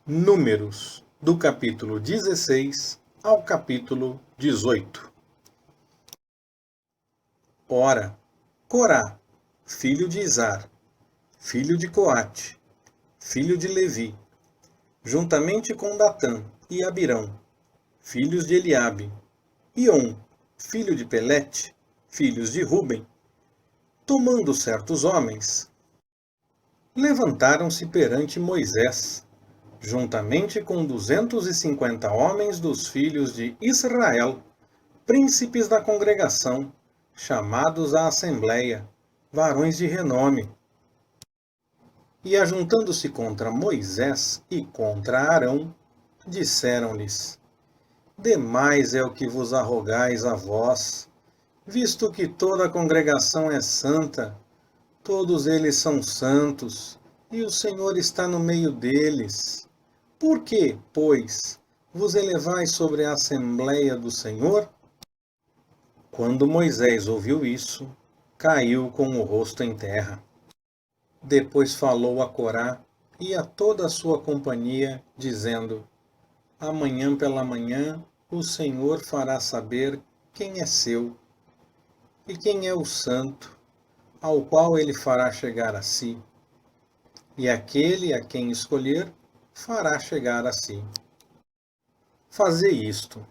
Números, do capítulo 16 ao capítulo 18. Ora, Corá, filho de Izar, filho de Coate, filho de Levi, juntamente com Datã e Abirão, filhos de Eliabe, e On, filho de Pelete, filhos de Ruben, tomando certos homens, levantaram-se perante Moisés, juntamente com 250 homens dos filhos de Israel, príncipes da congregação, chamados à assembleia, varões de renome. E ajuntando-se contra Moisés e contra Arão, disseram-lhes: Demais é o que vos arrogais a vós, visto que toda a congregação é santa, todos eles são santos, e o Senhor está no meio deles. Por que, pois, vos elevais sobre a assembleia do Senhor? Quando Moisés ouviu isso, caiu com o rosto em terra. Depois falou a Corá e a toda a sua companhia, dizendo: Amanhã pela manhã o Senhor fará saber quem é seu e quem é o santo, ao qual ele fará chegar a si. E aquele a quem escolher fará chegar a si. Fazei isto: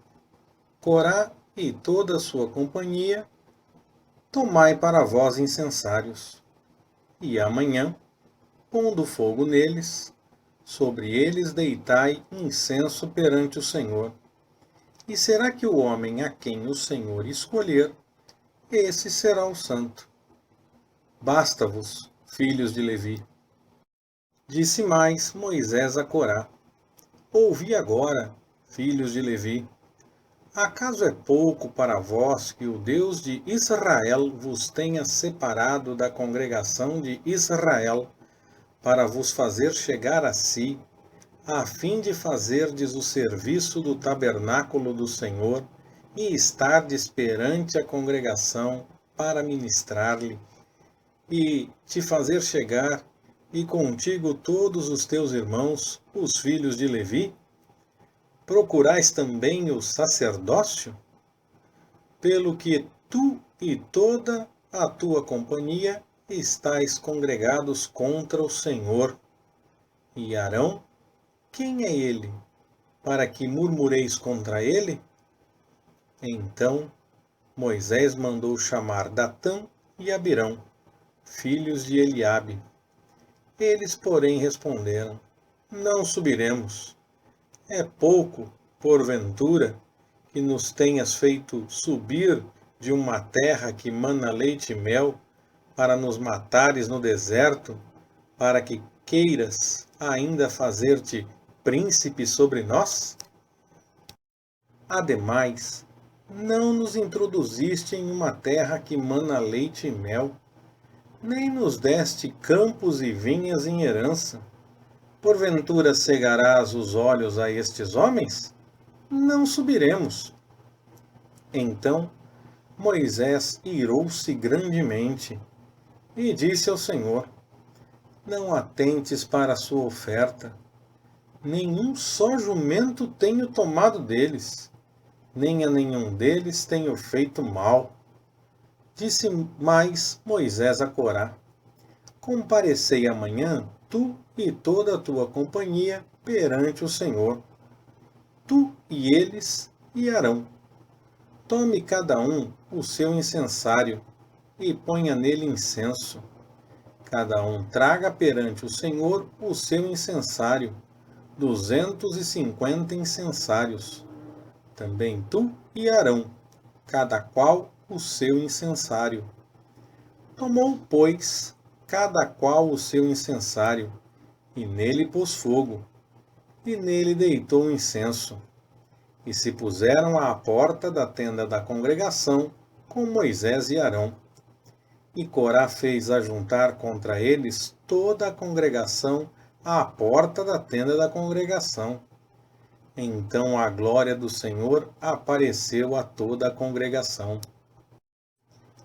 Corá e toda a sua companhia, tomai para vós incensários, e amanhã, pondo fogo neles, sobre eles deitai incenso perante o Senhor. E será que o homem a quem o Senhor escolher, esse será o santo. Basta-vos, filhos de Levi. Disse mais Moisés a Corá: Ouvi agora, filhos de Levi. Acaso é pouco para vós que o Deus de Israel vos tenha separado da congregação de Israel, para vos fazer chegar a si, a fim de fazerdes o serviço do tabernáculo do Senhor e estardes perante a congregação para ministrar-lhe, e te fazer chegar, e contigo todos os teus irmãos, os filhos de Levi? Procurais também o sacerdócio? Pelo que tu e toda a tua companhia estáis congregados contra o Senhor. E Arão, quem é ele, para que murmureis contra ele? Então Moisés mandou chamar Datã e Abirão, filhos de Eliabe. Eles, porém, responderam: Não subiremos. É pouco, porventura, que nos tenhas feito subir de uma terra que mana leite e mel, para nos matares no deserto, para que queiras ainda fazer-te príncipe sobre nós? Ademais, não nos introduziste em uma terra que mana leite e mel, nem nos deste campos e vinhas em herança. Porventura cegarás os olhos a estes homens? Não subiremos. Então Moisés irou-se grandemente e disse ao Senhor: Não atentes para a sua oferta, nenhum só jumento tenho tomado deles, nem a nenhum deles tenho feito mal. Disse mais Moisés a Corá: Comparecei amanhã, tu e toda a tua companhia, perante o Senhor, tu e eles e Arão. Tome cada um o seu incensário e ponha nele incenso. Cada um traga perante o Senhor o seu incensário, 250 incensários. Também tu e Arão, cada qual o seu incensário. Tomou, pois, cada qual o seu incensário, e nele pôs fogo, e nele deitou o incenso. E se puseram à porta da tenda da congregação com Moisés e Arão. E Corá fez ajuntar contra eles toda a congregação à porta da tenda da congregação. Então a glória do Senhor apareceu a toda a congregação.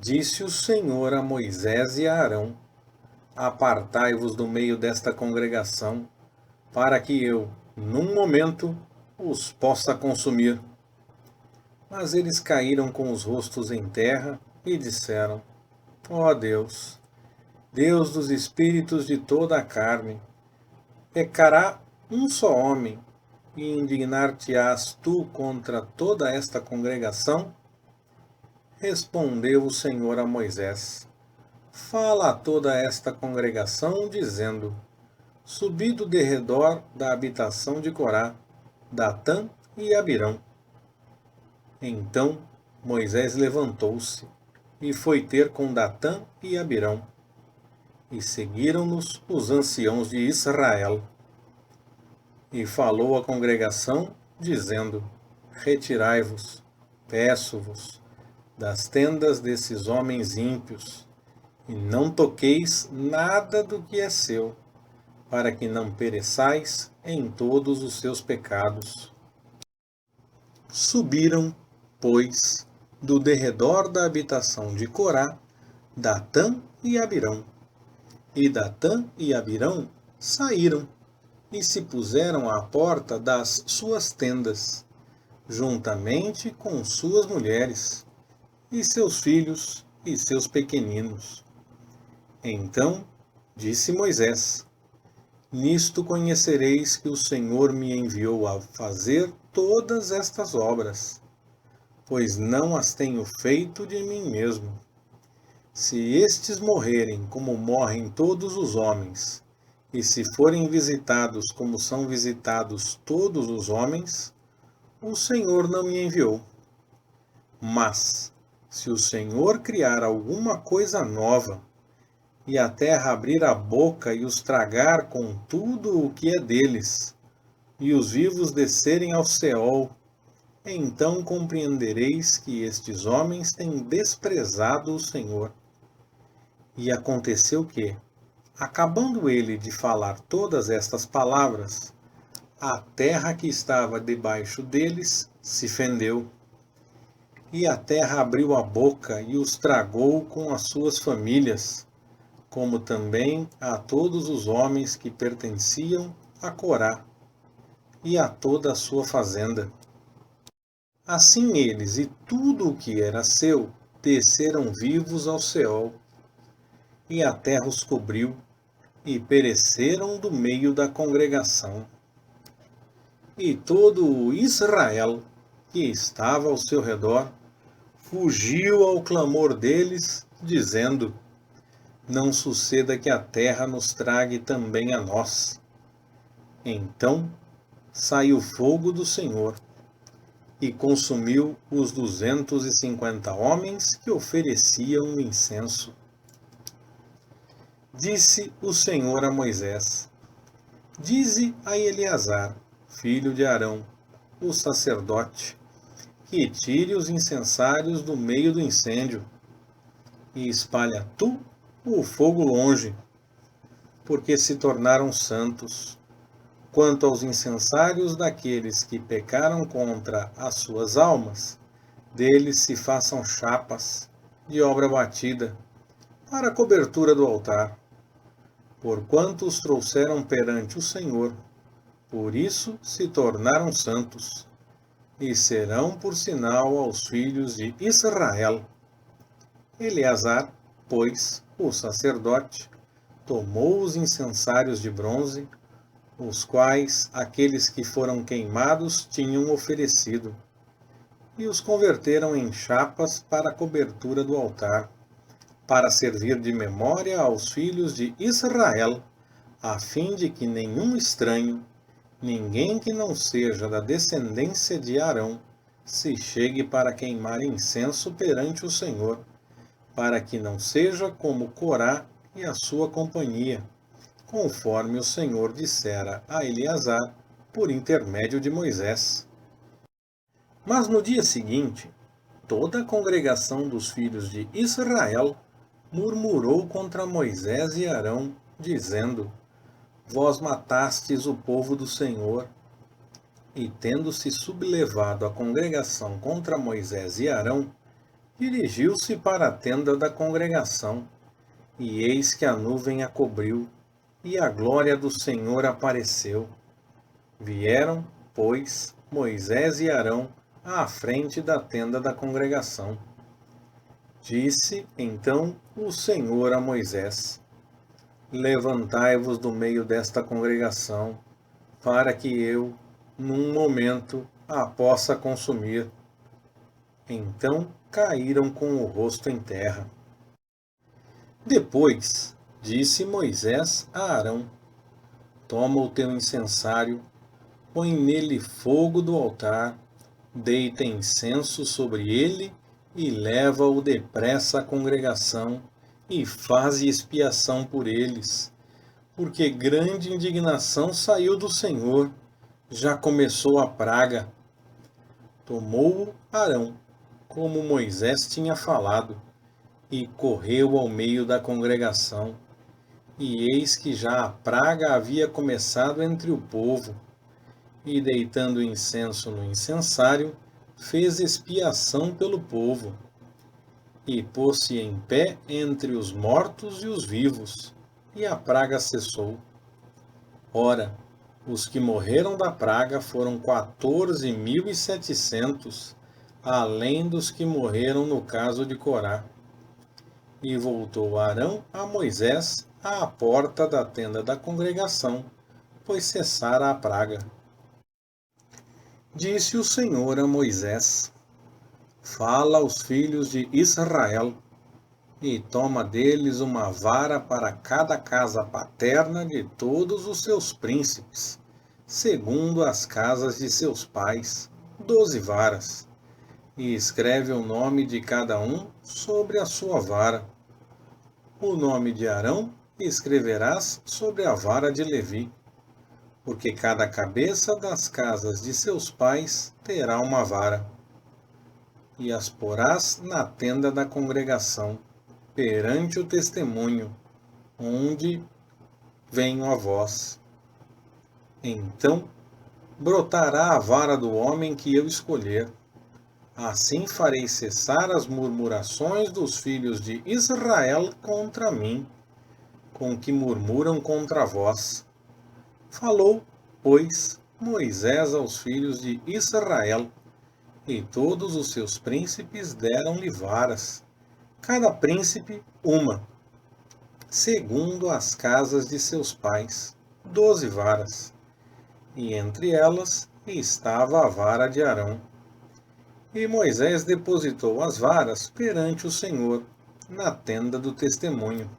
Disse o Senhor a Moisés e a Arão: Apartai-vos do meio desta congregação, para que eu, num momento, os possa consumir. Mas eles caíram com os rostos em terra e disseram: Ó Deus, Deus dos espíritos de toda a carne, pecará um só homem, e indignar-te-ás tu contra toda esta congregação? Respondeu o Senhor a Moisés: Fala a toda esta congregação, dizendo: Subi do derredor da habitação de Corá, Datã e Abirão. Então Moisés levantou-se e foi ter com Datã e Abirão. E seguiram-nos os anciãos de Israel. E falou à congregação, dizendo: Retirai-vos, peço-vos, das tendas desses homens ímpios, e não toqueis nada do que é seu, para que não pereçais em todos os seus pecados. Subiram, pois, do derredor da habitação de Corá, Datã e Abirão. E Datã e Abirão saíram, e se puseram à porta das suas tendas, juntamente com suas mulheres, e seus filhos e seus pequeninos. Então disse Moisés: Nisto conhecereis que o Senhor me enviou a fazer todas estas obras, pois não as tenho feito de mim mesmo. Se estes morrerem como morrem todos os homens, e se forem visitados como são visitados todos os homens, o Senhor não me enviou. Mas, se o Senhor criar alguma coisa nova, e a terra abrir a boca e os tragar com tudo o que é deles, e os vivos descerem ao Seol, então compreendereis que estes homens têm desprezado o Senhor. E aconteceu que, acabando ele de falar todas estas palavras, a terra que estava debaixo deles se fendeu. E a terra abriu a boca e os tragou com as suas famílias, como também a todos os homens que pertenciam a Corá, e a toda a sua fazenda. Assim eles e tudo o que era seu desceram vivos ao Seol, e a terra os cobriu, e pereceram do meio da congregação. E todo o Israel que estava ao seu redor fugiu ao clamor deles, dizendo: Não suceda que a terra nos trague também a nós. Então saiu fogo do Senhor e consumiu os 250 homens que ofereciam o incenso. Disse o Senhor a Moisés: Dize a Eleazar, filho de Arão, o sacerdote, que tire os incensários do meio do incêndio, e espalha tu o fogo longe, porque se tornaram santos. Quanto aos incensários daqueles que pecaram contra as suas almas, deles se façam chapas de obra batida, para a cobertura do altar, porquanto os trouxeram perante o Senhor, por isso se tornaram santos, e serão por sinal aos filhos de Israel. Eleazar, pois, o sacerdote, tomou os incensários de bronze, os quais aqueles que foram queimados tinham oferecido, e os converteram em chapas para a cobertura do altar, para servir de memória aos filhos de Israel, a fim de que nenhum estranho, ninguém que não seja da descendência de Arão, se chegue para queimar incenso perante o Senhor, para que não seja como Corá e a sua companhia, conforme o Senhor dissera a Eleazar por intermédio de Moisés. Mas no dia seguinte, toda a congregação dos filhos de Israel murmurou contra Moisés e Arão, dizendo: Vós matastes o povo do Senhor. E tendo-se sublevado a congregação contra Moisés e Arão, dirigiu-se para a tenda da congregação, e eis que a nuvem a cobriu, e a glória do Senhor apareceu. Vieram, pois, Moisés e Arão à frente da tenda da congregação. Disse então o Senhor a Moisés: Levantai-vos do meio desta congregação, para que eu, num momento, a possa consumir. Então caíram com o rosto em terra. Depois disse Moisés a Arão: Toma o teu incensário, põe nele fogo do altar, deita incenso sobre ele e leva-o depressa à congregação e faze expiação por eles, porque grande indignação saiu do Senhor, já começou a praga. Tomou-o Arão, como Moisés tinha falado, e correu ao meio da congregação. E eis que já a praga havia começado entre o povo, e deitando incenso no incensário, fez expiação pelo povo, e pôs-se em pé entre os mortos e os vivos, e a praga cessou. Ora, os que morreram da praga foram 14.700, além dos que morreram no caso de Corá. E voltou Arão a Moisés à porta da tenda da congregação, pois cessara a praga. Disse o Senhor a Moisés: Fala aos filhos de Israel, e toma deles uma vara para cada casa paterna de todos os seus príncipes, segundo as casas de seus pais, 12 varas, e escreve o nome de cada um sobre a sua vara. O nome de Arão escreverás sobre a vara de Levi, porque cada cabeça das casas de seus pais terá uma vara. E as porás na tenda da congregação, perante o testemunho, onde venho a vós. Então brotará a vara do homem que eu escolher. Assim farei cessar as murmurações dos filhos de Israel contra mim, com que murmuram contra vós. Falou, pois, Moisés aos filhos de Israel, e todos os seus príncipes deram-lhe varas, cada príncipe uma, segundo as casas de seus pais, 12 varas, e entre elas estava a vara de Arão. E Moisés depositou as varas perante o Senhor, na tenda do testemunho.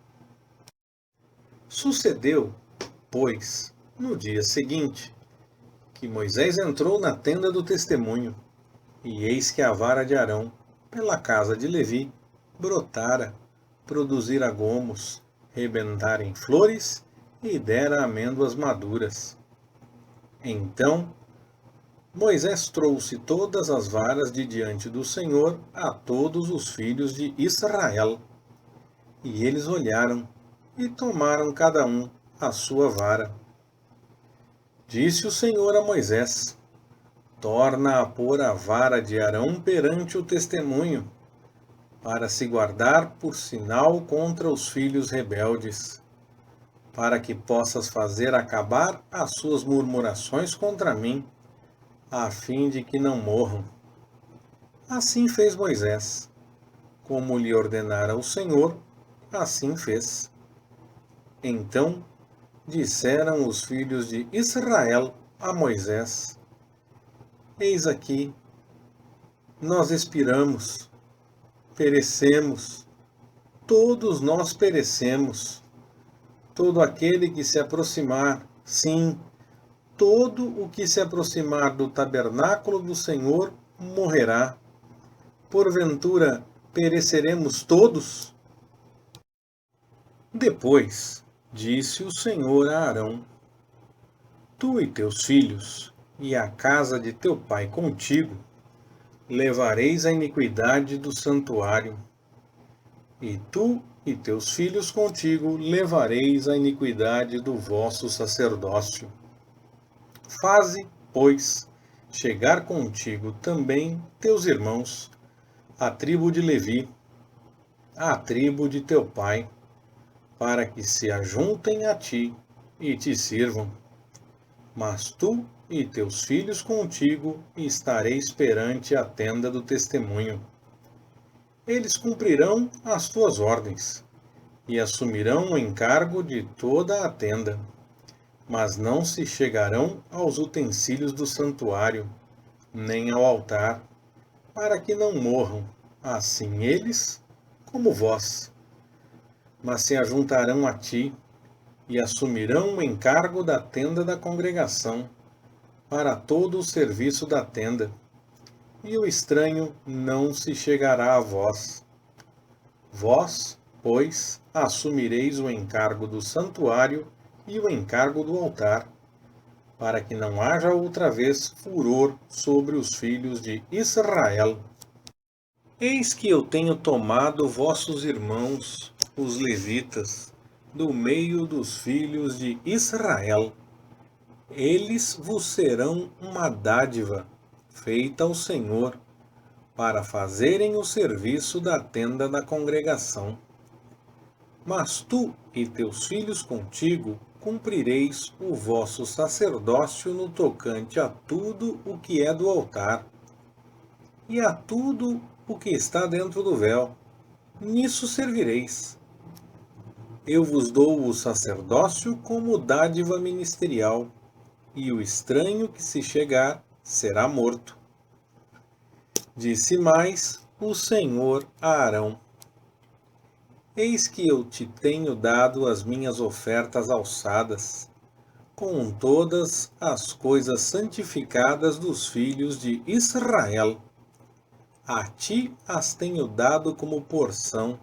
Sucedeu, pois, no dia seguinte, que Moisés entrou na tenda do testemunho, e eis que a vara de Arão, pela casa de Levi, brotara, produzira gomos, rebentara em flores e dera amêndoas maduras. Então Moisés trouxe todas as varas de diante do Senhor a todos os filhos de Israel. E eles olharam e tomaram cada um a sua vara. Disse o Senhor a Moisés: Torna a pôr a vara de Arão perante o testemunho, para se guardar por sinal contra os filhos rebeldes, para que possas fazer acabar as suas murmurações contra mim, a fim de que não morram. Assim fez Moisés. Como lhe ordenara o Senhor, assim fez. Então disseram os filhos de Israel a Moisés: Eis aqui, nós expiramos, perecemos, todos nós perecemos. Todo aquele que se aproximar, sim, todo o que se aproximar do tabernáculo do Senhor morrerá. Porventura pereceremos todos? Depois disse o Senhor a Arão: Tu e teus filhos, e a casa de teu pai contigo, levareis a iniquidade do santuário. E tu e teus filhos contigo levareis a iniquidade do vosso sacerdócio. Faze, pois, chegar contigo também teus irmãos, a tribo de Levi, a tribo de teu pai, para que se ajuntem a ti e te sirvam. Mas tu e teus filhos contigo estareis perante a tenda do testemunho. Eles cumprirão as tuas ordens e assumirão o encargo de toda a tenda, mas não se chegarão aos utensílios do santuário, nem ao altar, para que não morram, assim eles como vós. Mas se ajuntarão a ti e assumirão o encargo da tenda da congregação, para todo o serviço da tenda, e o estranho não se chegará a vós. Vós, pois, assumireis o encargo do santuário e o encargo do altar, para que não haja outra vez furor sobre os filhos de Israel. Eis que eu tenho tomado vossos irmãos, os levitas, do meio dos filhos de Israel. Eles vos serão uma dádiva, feita ao Senhor, para fazerem o serviço da tenda da congregação. Mas tu e teus filhos contigo cumprireis o vosso sacerdócio no tocante a tudo o que é do altar, e a tudo o que está dentro do véu. Nisso servireis. Eu vos dou o sacerdócio como dádiva ministerial, e o estranho que se chegar será morto. Disse mais o Senhor a Arão: Eis que eu te tenho dado as minhas ofertas alçadas, com todas as coisas santificadas dos filhos de Israel. A ti as tenho dado como porção,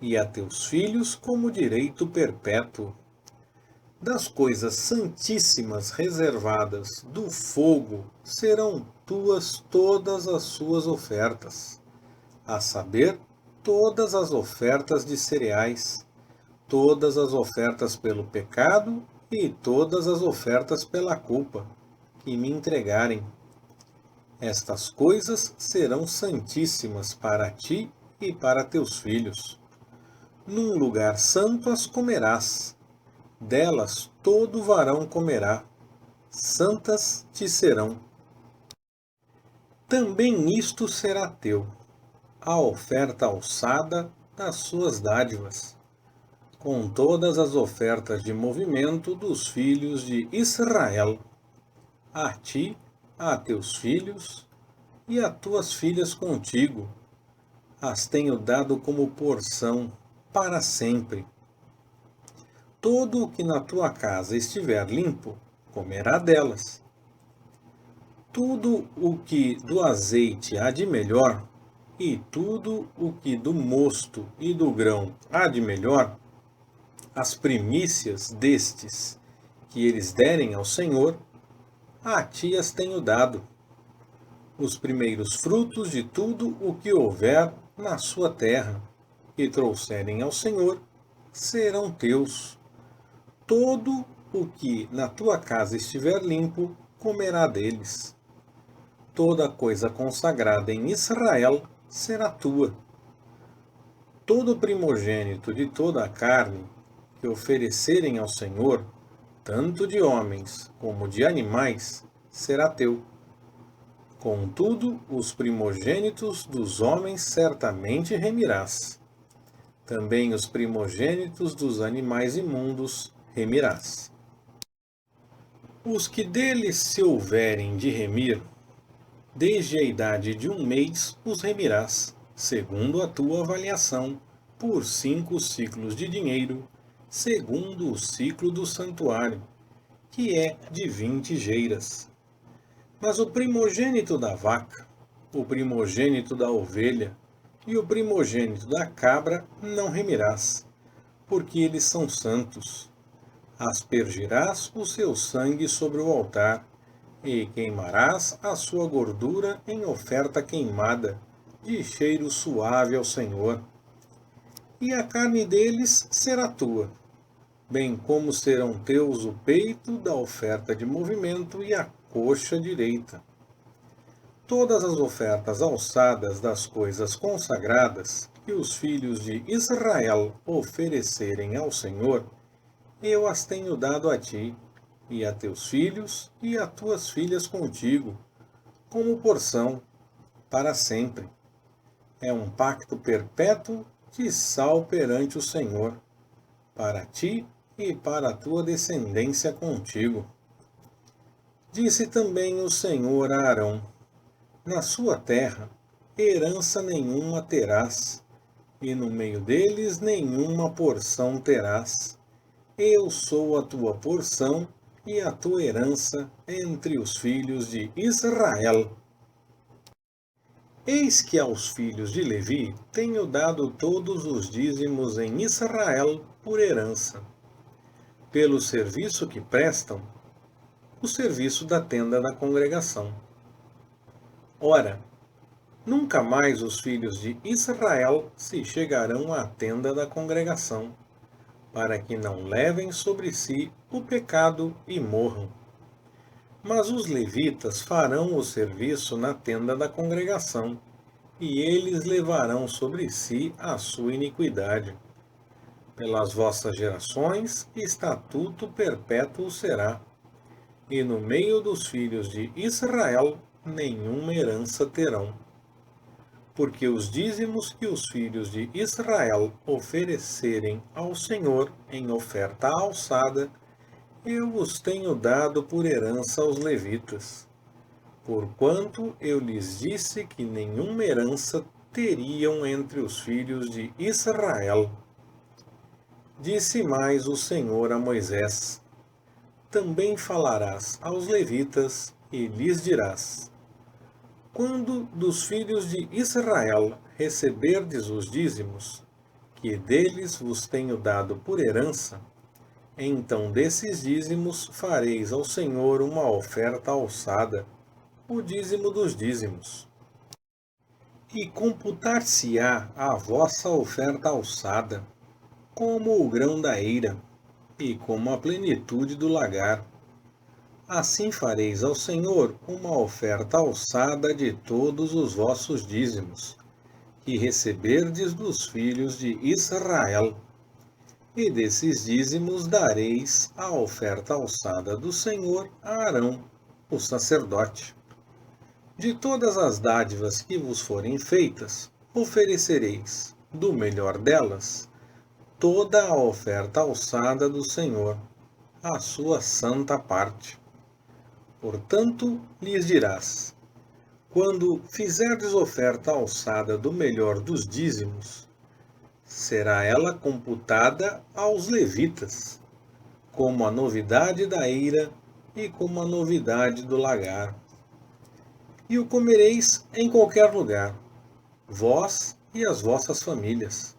e a teus filhos como direito perpétuo. Das coisas santíssimas reservadas do fogo serão tuas todas as suas ofertas, a saber, todas as ofertas de cereais, todas as ofertas pelo pecado e todas as ofertas pela culpa, que me entregarem. Estas coisas serão santíssimas para ti e para teus filhos. Num lugar santo as comerás. Delas todo varão comerá, santas te serão. Também isto será teu, a oferta alçada das suas dádivas, com todas as ofertas de movimento dos filhos de Israel. A ti, a teus filhos e a tuas filhas contigo, as tenho dado como porção para sempre. Todo o que na tua casa estiver limpo, comerá delas. Tudo o que do azeite há de melhor, e tudo o que do mosto e do grão há de melhor, as primícias destes que eles derem ao Senhor, a ti as tenho dado. Os primeiros frutos de tudo o que houver na sua terra, que trouxerem ao Senhor, serão teus. Todo o que na tua casa estiver limpo, comerá deles. Toda coisa consagrada em Israel será tua. Todo primogênito de toda a carne que oferecerem ao Senhor, tanto de homens como de animais, será teu. Contudo, os primogênitos dos homens certamente remirás. Também os primogênitos dos animais imundos remirás. Os que deles se houverem de remir, desde a idade de 1 mês os remirás, segundo a tua avaliação, por 5 ciclos de dinheiro, segundo o ciclo do santuário, que é de 20 geiras. Mas o primogênito da vaca, o primogênito da ovelha e o primogênito da cabra não remirás, porque eles são santos. Aspergirás o seu sangue sobre o altar, e queimarás a sua gordura em oferta queimada, de cheiro suave ao Senhor. E a carne deles será tua, bem como serão teus o peito da oferta de movimento e a coxa direita. Todas as ofertas alçadas das coisas consagradas que os filhos de Israel oferecerem ao Senhor, eu as tenho dado a ti, e a teus filhos e a tuas filhas contigo, como porção, para sempre. É um pacto perpétuo de sal perante o Senhor, para ti e para a tua descendência contigo. Disse também o Senhor a Arão: na sua terra herança nenhuma terás, e no meio deles nenhuma porção terás. Eu sou a tua porção e a tua herança entre os filhos de Israel. Eis que aos filhos de Levi tenho dado todos os dízimos em Israel por herança, pelo serviço que prestam, o serviço da tenda da congregação. Ora, nunca mais os filhos de Israel se chegarão à tenda da congregação, para que não levem sobre si o pecado e morram. Mas os levitas farão o serviço na tenda da congregação, e eles levarão sobre si a sua iniquidade. Pelas vossas gerações, estatuto perpétuo será, e no meio dos filhos de Israel nenhuma herança terão. Porque os dízimos que os filhos de Israel oferecerem ao Senhor em oferta alçada, eu os tenho dado por herança aos levitas, porquanto eu lhes disse que nenhuma herança teriam entre os filhos de Israel. Disse mais o Senhor a Moisés: também falarás aos levitas e lhes dirás: quando dos filhos de Israel receberdes os dízimos, que deles vos tenho dado por herança, então desses dízimos fareis ao Senhor uma oferta alçada, o dízimo dos dízimos. E computar-se-á a vossa oferta alçada, como o grão da eira, e como a plenitude do lagar. Assim fareis ao Senhor uma oferta alçada de todos os vossos dízimos, que receberdes dos filhos de Israel. E desses dízimos dareis a oferta alçada do Senhor a Arão, o sacerdote. De todas as dádivas que vos forem feitas, oferecereis, do melhor delas, toda a oferta alçada do Senhor, a sua santa parte. Portanto, lhes dirás: quando fizerdes oferta alçada do melhor dos dízimos, será ela computada aos levitas, como a novidade da eira e como a novidade do lagar. E o comereis em qualquer lugar, vós e as vossas famílias,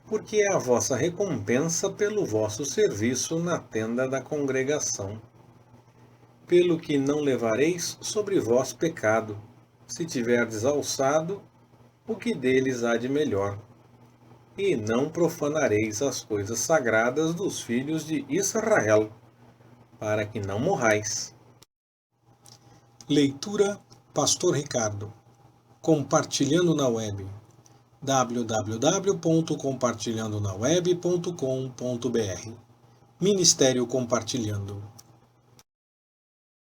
porque é a vossa recompensa pelo vosso serviço na tenda da congregação. Pelo que não levareis sobre vós pecado, se tiverdes alçado o que deles há de melhor. E não profanareis as coisas sagradas dos filhos de Israel, para que não morrais. Leitura Pastor Ricardo. Compartilhando na web. www.compartilhandonaweb.com.br Ministério Compartilhando.